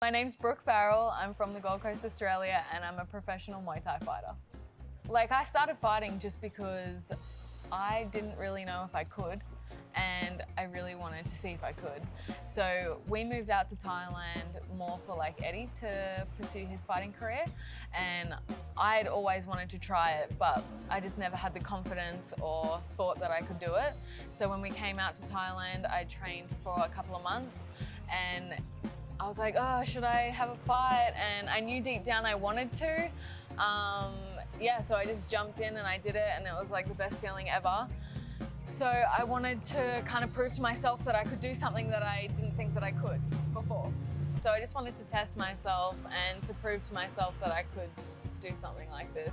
My name's Brooke Farrell. I'm from the Gold Coast, Australia, and I'm a professional Muay Thai fighter. I started fighting just because I didn't really know if I could, and I really wanted to see if I could. So we moved out to Thailand more for Eddie to pursue his fighting career, and I'd always wanted to try it, but I just never had the confidence or thought that I could do it. So when we came out to Thailand, I trained for a couple of months, and I was like, oh, should I have a fight? And I knew deep down I wanted to. So I just jumped in and I did it, and it was the best feeling ever. So I wanted to kind of prove to myself that I could do something that I didn't think that I could before. So I just wanted to test myself and to prove to myself that I could do something like this.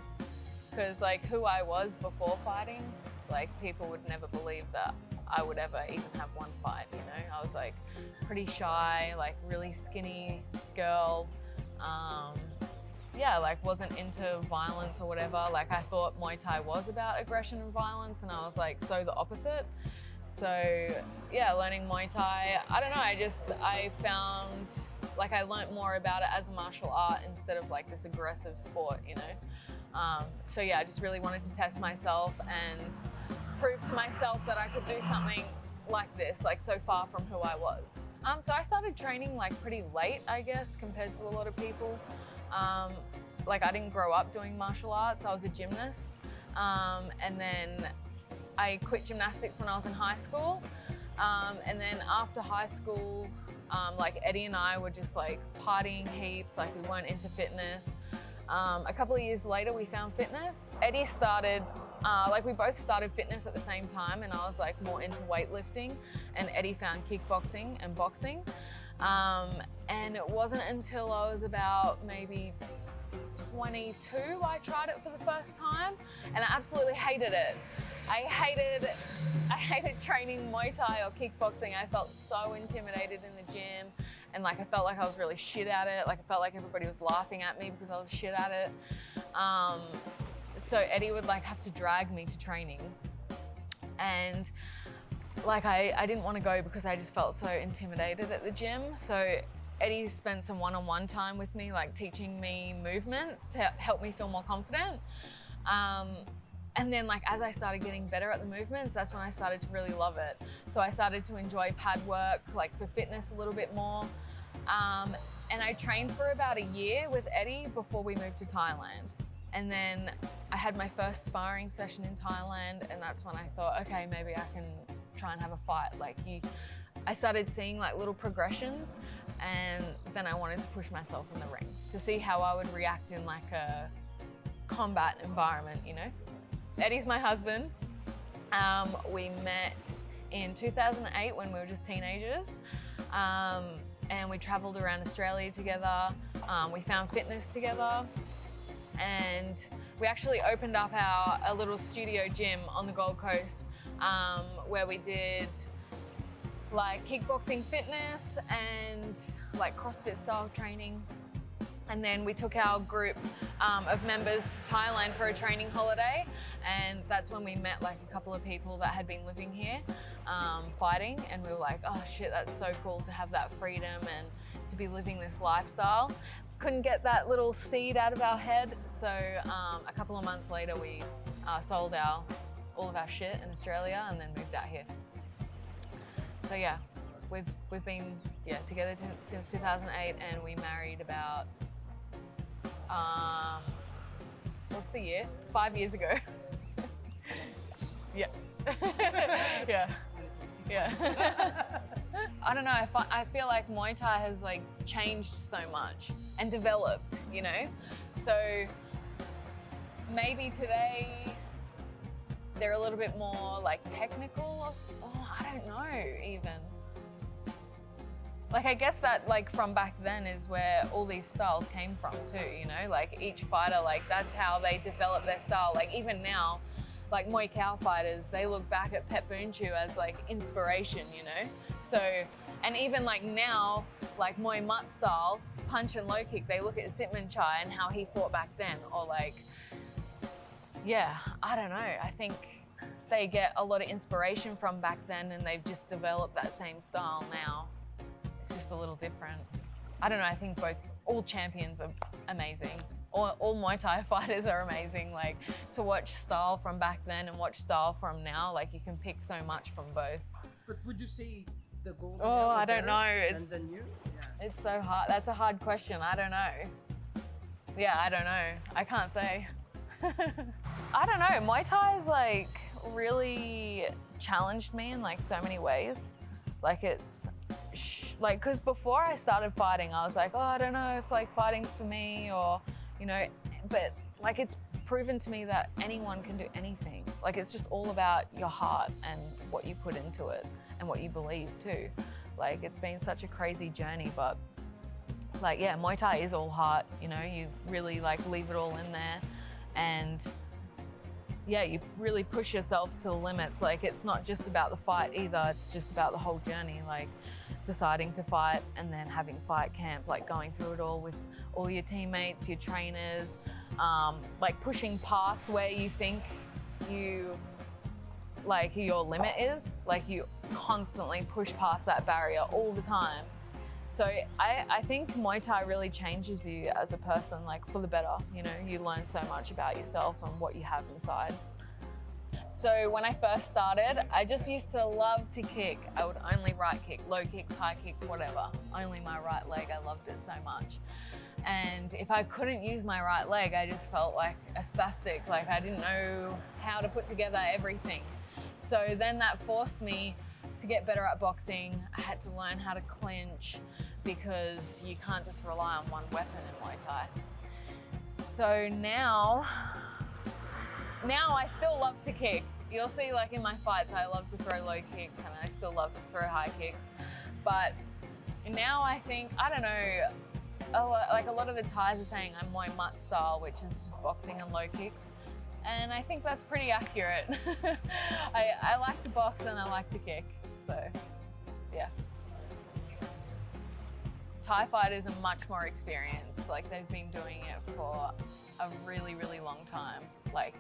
Because who I was before fighting, people would never believe that I would ever even have one fight, you know? I was pretty shy, really skinny girl. Wasn't into violence or whatever. I thought Muay Thai was about aggression and violence, and I was so the opposite. So yeah, learning Muay Thai, I don't know, I found, I learned more about it as a martial art instead of this aggressive sport, you know? So yeah, I just really wanted to test myself and prove to myself that I could do something like this, so far from who I was. So I started training pretty late, I guess, compared to a lot of people. I didn't grow up doing martial arts, I was a gymnast. And then I quit gymnastics when I was in high school. And then after high school, Eddie and I were just partying heaps, we weren't into fitness. A couple of years later, we found fitness. Eddie started, we both started fitness at the same time, and I was more into weightlifting, and Eddie found kickboxing and boxing. And it wasn't until I was about maybe 22 I tried it for the first time, and I absolutely hated it. I hated training Muay Thai or kickboxing. I felt so intimidated in the gym, and I felt like I was really shit at it. I felt like everybody was laughing at me because I was shit at it. So Eddie would have to drag me to training, and I didn't want to go because I just felt so intimidated at the gym. So Eddie spent some one-on-one time with me, teaching me movements to help me feel more confident. And then as I started getting better at the movements, that's when I started to really love it. So I started to enjoy pad work, for fitness a little bit more. And I trained for about a year with Eddie before we moved to Thailand. And then I had my first sparring session in Thailand, and that's when I thought, okay, maybe I can try and have a fight. I started seeing little progressions, and then I wanted to push myself in the ring to see how I would react in a combat environment, you know? Eddie's my husband. We met in 2008 when we were just teenagers, and we traveled around Australia together. We found fitness together, and we actually opened up a little studio gym on the Gold Coast, where we did kickboxing fitness and CrossFit style training. And then we took our group of members to Thailand for a training holiday, and that's when we met a couple of people that had been living here fighting, and we were oh shit, that's so cool to have that freedom and to be living this lifestyle. Couldn't get that little seed out of our head, so a couple of months later we sold all of our shit in Australia and then moved out here. So yeah, we've been together since 2008, and we married about what's the year? 5 years ago. Yeah. Yeah. I don't know, I feel like Muay Thai has changed so much and developed, you know? So maybe today they're a little bit more technical, or I don't know even. I guess that from back then is where all these styles came from too, you know? Each fighter, that's how they develop their style. Even now, Muay Khao fighters, they look back at Pet Boonchu as inspiration, you know? So, and even now, Muay Mutt style, punch and low kick, they look at Sitman Chai and how he fought back then, or yeah, I don't know. I think they get a lot of inspiration from back then, and they've just developed that same style now. It's just a little different. I don't know, I think all champions are amazing. All Muay Thai fighters are amazing. Like, to watch style from back then and watch style from now, like, you can pick so much from both. But would you say the golden Oh, era I don't know. than you? Yeah. It's so hard. That's a hard question. I don't know. Yeah, I don't know. I can't say. I don't know. Muay Thai's like really challenged me in like so many ways. Like it's like, because before I started fighting, I was like, oh, I don't know if like fighting's for me, or, you know, but like it's proven to me that anyone can do anything. Like it's just all about your heart and what you put into it and what you believe too. Like it's been such a crazy journey, but like, yeah, Muay Thai is all heart, you know, you really like leave it all in there, and yeah, you really push yourself to the limits. Like it's not just about the fight either, it's just about the whole journey, like deciding to fight and then having fight camp, like going through it all with all your teammates, your trainers, like pushing past where you think like your limit is, like you constantly push past that barrier all the time. So I think Muay Thai really changes you as a person, like for the better. You know, you learn so much about yourself and what you have inside. So when I first started, I just used to love to kick. I would only right kick, low kicks, high kicks, whatever. Only my right leg, I loved it so much. And if I couldn't use my right leg, I just felt like a spastic, like I didn't know how to put together everything. So then that forced me to get better at boxing. I had to learn how to clinch, because you can't just rely on one weapon in Muay Thai. So now I still love to kick. You'll see like in my fights, I love to throw low kicks and I still love to throw high kicks. But now I think, I don't know, like a lot of the Thais are saying I'm Muay Mutt style, which is just boxing and low kicks. And I think that's pretty accurate. I like to box and I like to kick, so yeah. Thai fighters are much more experienced. Like they've been doing it for a really, really long time. Like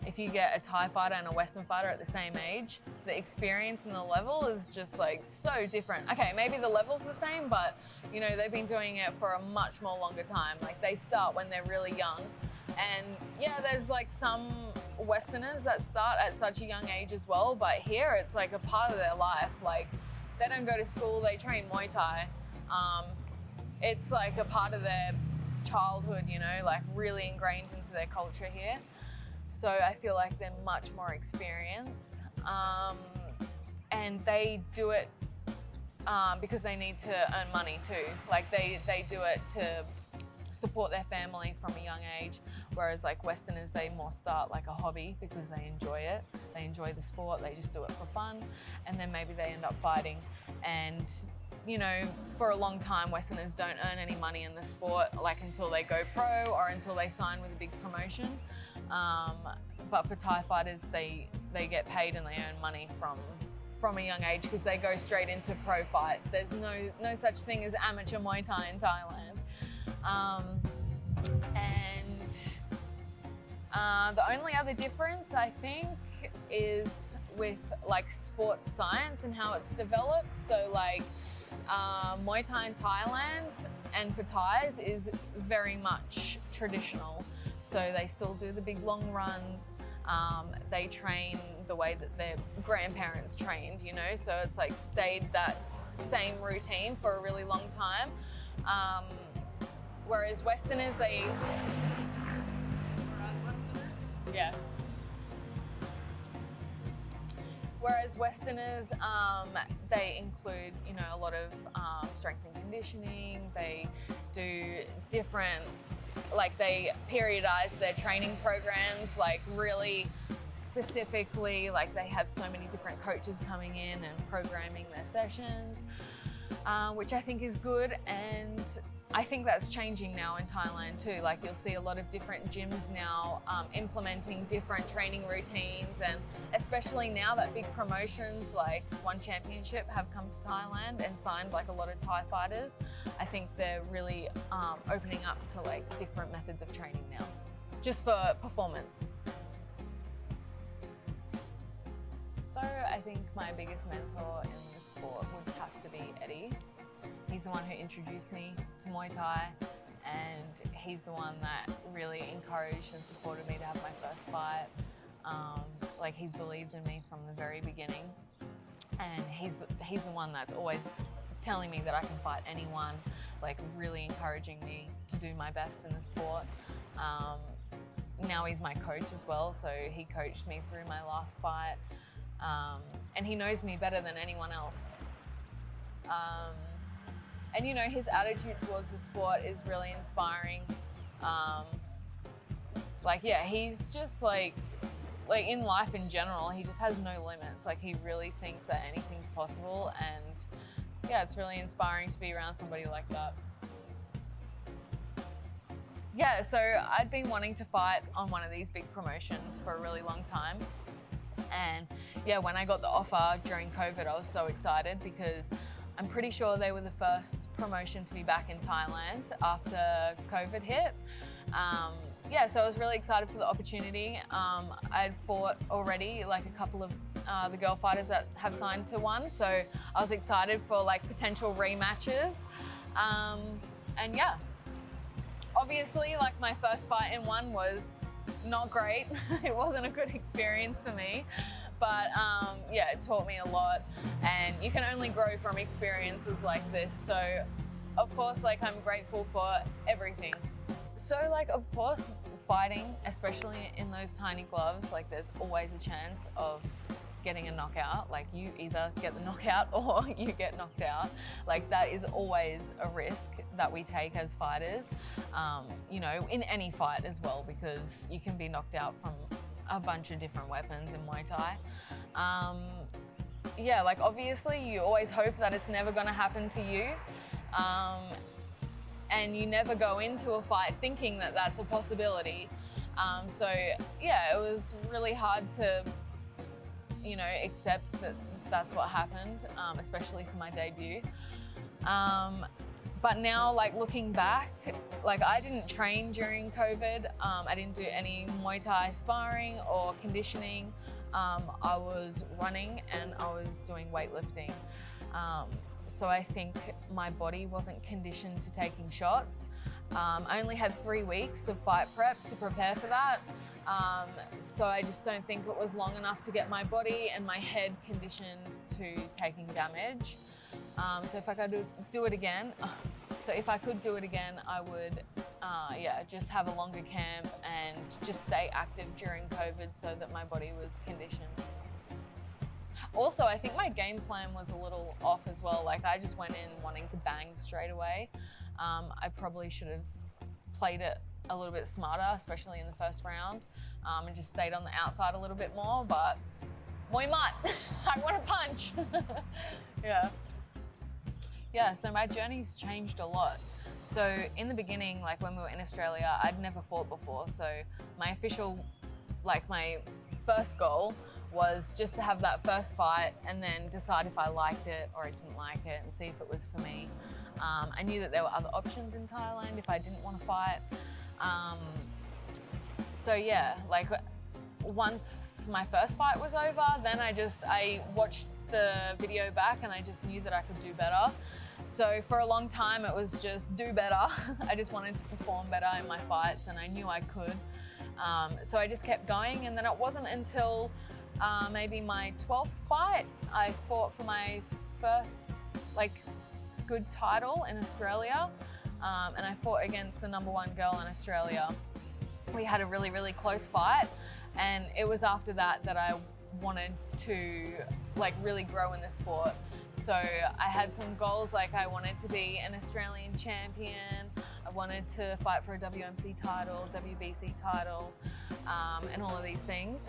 if you get a Thai fighter and a Western fighter at the same age, the experience and the level is just like so different. Okay, maybe the level's the same, but you know, they've been doing it for a much more longer time. Like they start when they're really young. And yeah, there's like some Westerners that start at such a young age as well, but here it's like a part of their life. Like they don't go to school, they train Muay Thai. It's like a part of their childhood, you know, like really ingrained into their culture here. So I feel like they're much more experienced, and they do it because they need to earn money too. Like they do it to support their family from a young age, whereas like Westerners, they more start like a hobby because they enjoy it. They enjoy the sport, they just do it for fun, and then maybe they end up fighting. And you know, for a long time, Westerners don't earn any money in the sport, like until they go pro or until they sign with a big promotion. But for Thai fighters, they get paid and they earn money from a young age because they go straight into pro fights. There's no such thing as amateur Muay Thai in Thailand. The only other difference, I think, is with like sports science and how it's developed. So like Muay Thai in Thailand and for Thais is very much traditional. So they still do the big long runs. They train the way that their grandparents trained, you know, so it's like stayed that same routine for a really long time. Whereas Westerners, yeah. Whereas Westerners, they include, you know, a lot of strength and conditioning. They do different, like they periodize their training programs, like really specifically, like they have so many different coaches coming in and programming their sessions, which I think is good. And I think that's changing now in Thailand too. Like you'll see a lot of different gyms now implementing different training routines, and especially now that big promotions like One Championship have come to Thailand and signed like a lot of Thai fighters, I think they're really opening up to like different methods of training now, just for performance. So I think my biggest mentor in the sport would have to be Eddie. He's he's the one who introduced me to Muay Thai, and he's the one that really encouraged and supported me to have my first fight. Like, he's believed in me from the very beginning, and he's the one that's always telling me that I can fight anyone, like really encouraging me to do my best in the sport. Now he's my coach as well, so he coached me through my last fight, and he knows me better than anyone else. And you know, his attitude towards the sport is really inspiring. Like, yeah, he's just like in life in general, he just has no limits. Like, he really thinks that anything's possible, and yeah, it's really inspiring to be around somebody like that. Yeah, so I'd been wanting to fight on one of these big promotions for a really long time. And yeah, when I got the offer during COVID, I was so excited because I'm pretty sure they were the first promotion to be back in Thailand after COVID hit. Yeah, so I was really excited for the opportunity. I'd fought already like a couple of the girl fighters that have signed to one, so I was excited for like potential rematches. And yeah, obviously like my first fight in one was not great. It wasn't a good experience for me, but yeah, it taught me a lot, and you can only grow from experiences like this. So of course, like, I'm grateful for everything. So like, of course, fighting, especially in those tiny gloves, like there's always a chance of getting a knockout. Like, you either get the knockout or you get knocked out. Like, that is always a risk that we take as fighters, you know, in any fight as well, because you can be knocked out from a bunch of different weapons in Muay Thai. Yeah, like, obviously you always hope that it's never gonna happen to you. And you never go into a fight thinking that that's a possibility. So yeah, it was really hard to, you know, accept that that's what happened, especially for my debut. But now, like, looking back, like, I didn't train during COVID. I didn't do any Muay Thai sparring or conditioning. I was running and I was doing weightlifting. So I think my body wasn't conditioned to taking shots. I only had 3 weeks of fight prep to prepare for that. So I just don't think it was long enough to get my body and my head conditioned to taking damage. So if I could do it again, I would, yeah, just have a longer camp and just stay active during COVID so that my body was conditioned. Also, I think my game plan was a little off as well. Like, I just went in wanting to bang straight away. I probably should have played it a little bit smarter, especially in the first round, and just stayed on the outside a little bit more, but moi mat, I want to punch. Yeah. Yeah, so my journey's changed a lot. So in the beginning, like when we were in Australia, I'd never fought before. So my first goal was just to have that first fight and then decide if I liked it or I didn't like it and see if it was for me. I knew that there were other options in Thailand if I didn't want to fight. So yeah, like, once my first fight was over, then I watched the video back and I just knew that I could do better. So for a long time it was just do better. I just wanted to perform better in my fights and I knew I could. So I just kept going, and then it wasn't until maybe my 12th fight I fought for my first like good title in Australia, and I fought against the #1 girl in Australia. We had a really, really close fight, and it was after that that I wanted to like really grow in the sport. So I had some goals, like I wanted to be an Australian champion, I wanted to fight for a WMC title, WBC title, and all of these things.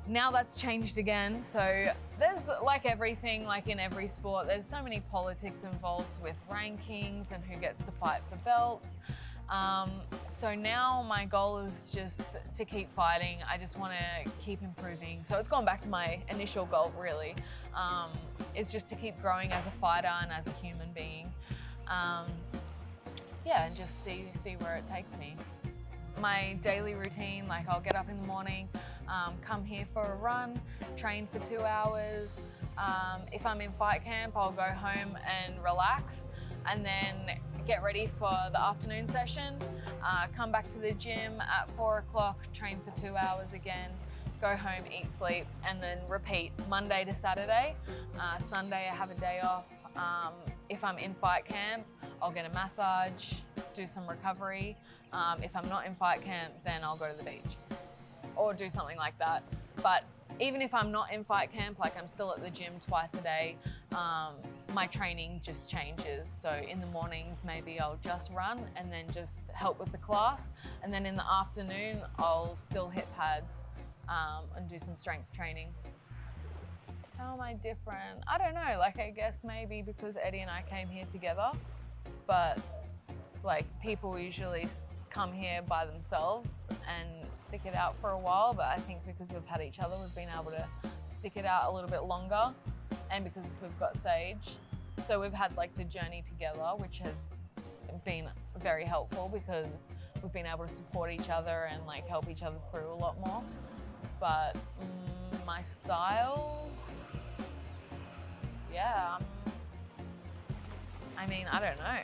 Now that's changed again. So there's, like everything, like in every sport, there's so many politics involved with rankings and who gets to fight for belts. So now my goal is just to keep fighting. I just want to keep improving. So it's gone back to my initial goal, really. It's just to keep growing as a fighter and as a human being. Yeah, and just see where it takes me. My daily routine, like I'll get up in the morning, come here for a run, train for 2 hours. If I'm in fight camp, I'll go home and relax. and then get ready for the afternoon session, come back to the gym at 4 o'clock, train for 2 hours again, go home, eat, sleep, and then repeat Monday to Saturday. Sunday I have a day off. If I'm in fight camp, I'll get a massage, do some recovery. If I'm not in fight camp, then I'll go to the beach or do something like that. But even if I'm not in fight camp, like I'm still at the gym twice a day, my training just changes. So in the mornings, maybe I'll just run and then just help with the class. And then in the afternoon, I'll still hit pads and do some strength training. How am I different? I don't know, like I guess maybe because Eddie and I came here together, but like people usually come here by themselves and stick it out for a while, but I think because we've had each other, we've been able to stick it out a little bit longer, and because we've got Sage. So we've had like the journey together, which has been very helpful because we've been able to support each other and like help each other through a lot more. But my style, yeah, I mean, I don't know.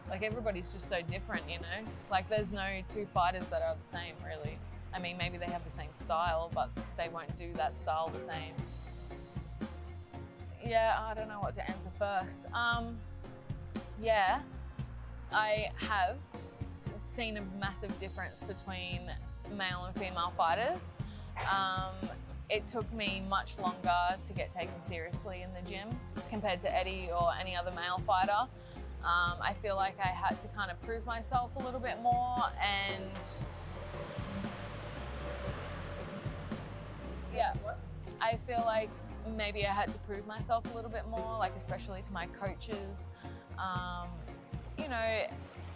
Like everybody's just so different, you know? Like there's no two fighters that are the same, really. I mean, maybe they have the same style, but they won't do that style the same. Yeah, I don't know what to answer first. Yeah, I have seen a massive difference between male and female fighters. It took me much longer to get taken seriously in the gym compared to Eddie or any other male fighter. I feel like I had to kind of prove myself a little bit more, and yeah, I feel like maybe I had to prove myself a little bit more, like especially to my coaches. You know,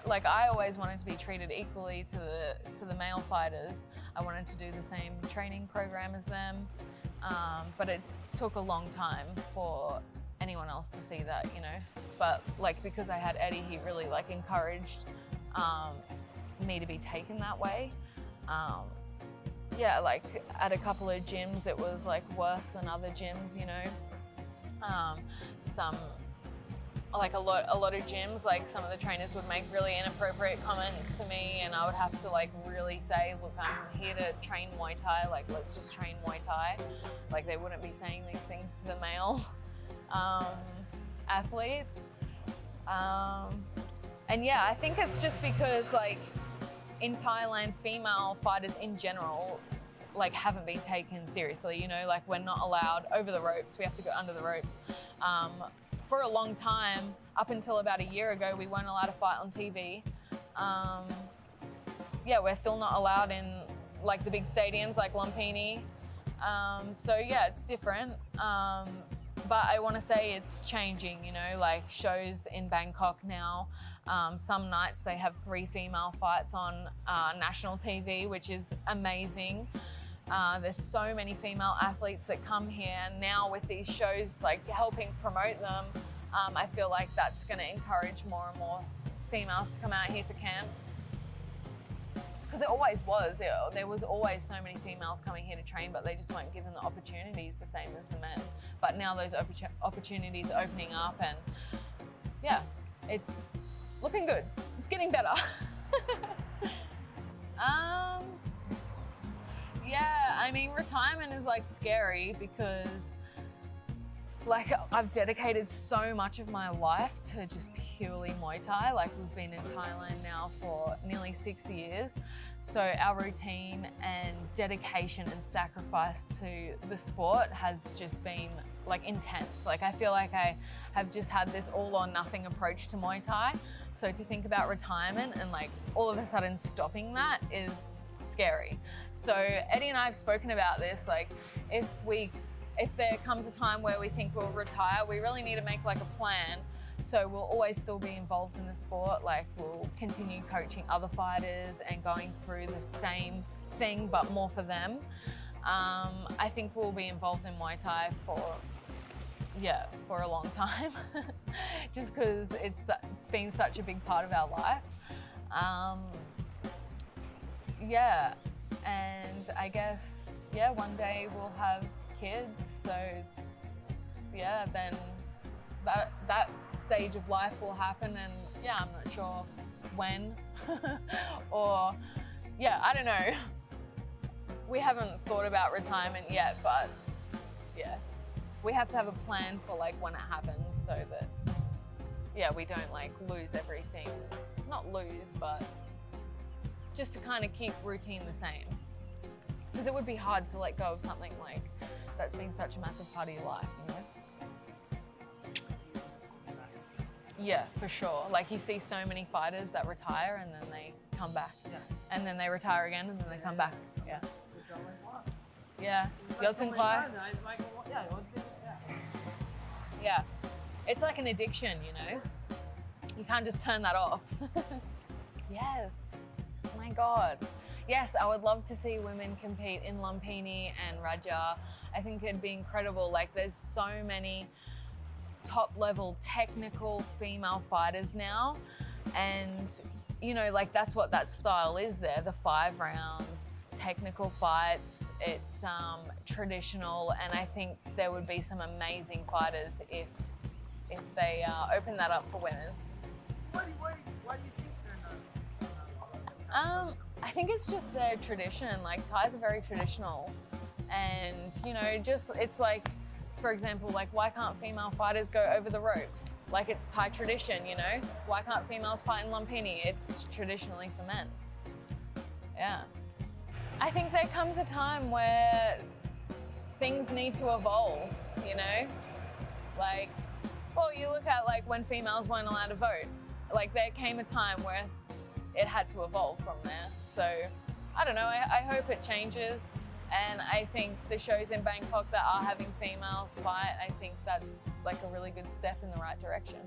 like I always wanted to be treated equally to the male fighters. I wanted to do the same training program as them, but it took a long time for anyone else to see that, you know. But like because I had Eddie, he really like encouraged me to be taken that way. Yeah, like at a couple of gyms, it was like worse than other gyms, you know. Like a lot of gyms, like some of the trainers would make really inappropriate comments to me, and I would have to like really say, look, I'm here to train Muay Thai, like let's just train Muay Thai. Like they wouldn't be saying these things to the male athletes. And yeah, I think it's just because like in Thailand, female fighters in general like haven't been taken seriously, you know, like we're not allowed over the ropes, we have to go under the ropes. For a long time, up until about a year ago, we weren't allowed to fight on TV. Yeah, we're still not allowed in like the big stadiums like Lumpini. So yeah, it's different. But I want to say it's changing, you know, like shows in Bangkok now. Some nights they have 3 female fights on national TV, which is amazing. There's so many female athletes that come here now with these shows, like helping promote them. I feel like that's going to encourage more and more females to come out here for camps. Because it always was. There was always so many females coming here to train, but they just weren't given the opportunities the same as the men. But now those opportunities are opening up, and yeah, it's looking good. It's getting better. Yeah, I mean, retirement is like scary because like I've dedicated so much of my life to just purely Muay Thai. Like we've been in Thailand now for nearly 6 years. So our routine and dedication and sacrifice to the sport has just been like intense. Like I feel like I have just had this all or nothing approach to Muay Thai. So to think about retirement and like all of a sudden stopping that is scary. So Eddie and I have spoken about this, like if there comes a time where we think we'll retire, we really need to make like a plan. So we'll always still be involved in the sport, like we'll continue coaching other fighters and going through the same thing, but more for them. I think we'll be involved in Muay Thai for a long time, just because it's been such a big part of our life. Yeah, and I guess, yeah, one day we'll have kids, so yeah, then that stage of life will happen, and yeah, I'm not sure when or yeah, I don't know. We haven't thought about retirement yet, but yeah, we have to have a plan for like when it happens so that yeah, we don't like lose everything. Not lose, but just to kind of keep routine the same. Because it would be hard to let go of something like that's been such a massive part of your life, you know? Yeah, for sure. Like you see so many fighters that retire and then they come back. Yeah. And then they retire again and then they come back. Yeah. Yeah. Like Yodson Klai. Yeah. It's like an addiction, you know? You can't just turn that off. Yes. Oh my God. Yes, I would love to see women compete in Lumpini and Raja. I think it'd be incredible. Like there's so many top level technical female fighters now. And you know, like that's what that style is there, the 5 rounds, technical fights. It's traditional, and I think there would be some amazing fighters if they open that up for women. Why do you think they're not? I think it's just their tradition. Like Thais are very traditional, and you know, just it's like, for example, like why can't female fighters go over the ropes? Like it's Thai tradition, you know. Why can't females fight in Lumpini? It's traditionally for men. Yeah. I think there comes a time where things need to evolve, you know? Like, well, you look at like when females weren't allowed to vote. Like there came a time where it had to evolve from there. So, I don't know, I hope it changes. And I think the shows in Bangkok that are having females fight, I think that's like a really good step in the right direction.